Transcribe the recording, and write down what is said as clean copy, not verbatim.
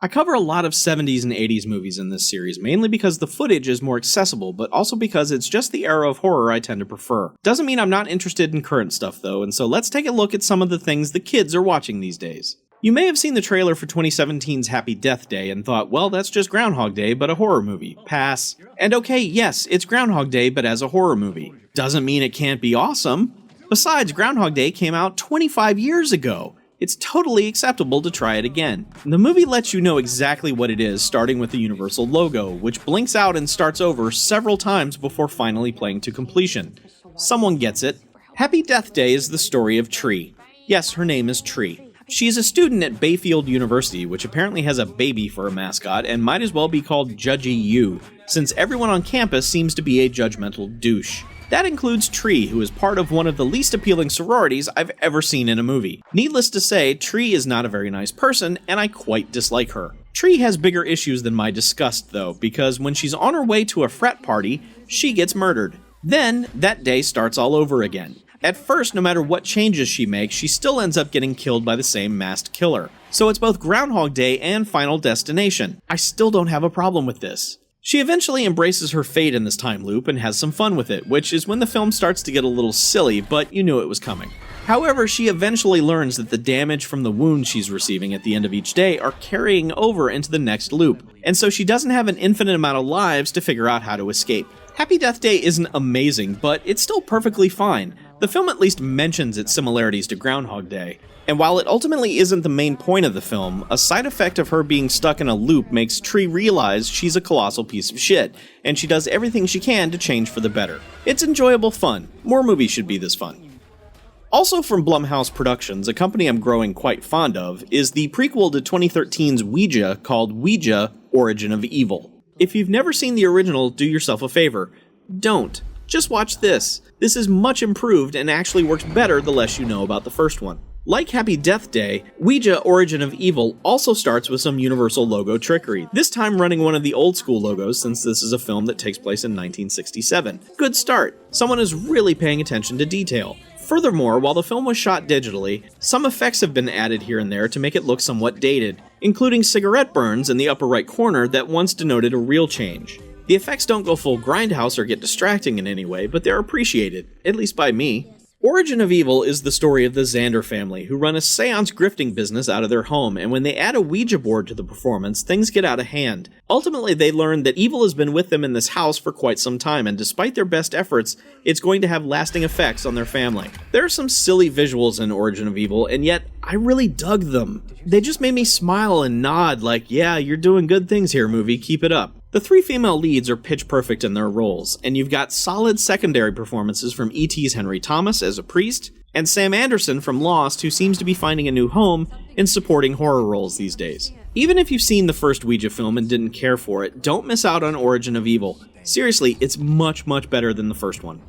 I cover a lot of 70s and 80s movies in this series, mainly because the footage is more accessible, but also because it's just the era of horror I tend to prefer. Doesn't mean I'm not interested in current stuff though, and so let's take a look at some of the things the kids are watching these days. You may have seen the trailer for 2017's Happy Death Day and thought, well, that's just Groundhog Day, but a horror movie. Pass. And okay, yes, it's Groundhog Day, but as a horror movie. Doesn't mean it can't be awesome. Besides, Groundhog Day came out 25 years ago. It's totally acceptable to try it again. The movie lets you know exactly what it is, starting with the Universal logo, which blinks out and starts over several times before finally playing to completion. Someone gets it. Happy Death Day is the story of Tree. Yes, her name is Tree. She's a student at Bayfield University, which apparently has a baby for a mascot and might as well be called Judgy U, since everyone on campus seems to be a judgmental douche. That includes Tree, who is part of one of the least appealing sororities I've ever seen in a movie. Needless to say, Tree is not a very nice person, and I quite dislike her. Tree has bigger issues than my disgust, though, because when she's on her way to a frat party, she gets murdered. Then, that day starts all over again. At first, no matter what changes she makes, she still ends up getting killed by the same masked killer. So it's both Groundhog Day and Final Destination. I still don't have a problem with this. She eventually embraces her fate in this time loop and has some fun with it, which is when the film starts to get a little silly, but you knew it was coming. However, she eventually learns that the damage from the wounds she's receiving at the end of each day are carrying over into the next loop, and so she doesn't have an infinite amount of lives to figure out how to escape. Happy Death Day isn't amazing, but it's still perfectly fine. The film at least mentions its similarities to Groundhog Day. And while it ultimately isn't the main point of the film, a side effect of her being stuck in a loop makes Tree realize she's a colossal piece of shit, and she does everything she can to change for the better. It's enjoyable fun. More movies should be this fun. Also from Blumhouse Productions, a company I'm growing quite fond of, is the prequel to 2013's Ouija called Ouija: Origin of Evil. If you've never seen the original, do yourself a favor. Don't. Just watch this. This is much improved and actually works better the less you know about the first one. Like Happy Death Day, Ouija: Origin of Evil also starts with some Universal logo trickery, this time running one of the old school logos since this is a film that takes place in 1967. Good start. Someone is really paying attention to detail. Furthermore, while the film was shot digitally, some effects have been added here and there to make it look somewhat dated, including cigarette burns in the upper right corner that once denoted a real change. The effects don't go full grindhouse or get distracting in any way, but they're appreciated, at least by me. Origin of Evil is the story of the Xander family, who run a seance grifting business out of their home, and when they add a Ouija board to the performance, things get out of hand. Ultimately, they learn that evil has been with them in this house for quite some time, and despite their best efforts, it's going to have lasting effects on their family. There are some silly visuals in Origin of Evil, and yet, I really dug them. They just made me smile and nod like, yeah, you're doing good things here, movie, keep it up. The three female leads are pitch perfect in their roles, and you've got solid secondary performances from E.T.'s Henry Thomas as a priest, and Sam Anderson from Lost, who seems to be finding a new home in supporting horror roles these days. Even if you've seen the first Ouija film and didn't care for it, don't miss out on Origin of Evil. Seriously, it's much, much better than the first one.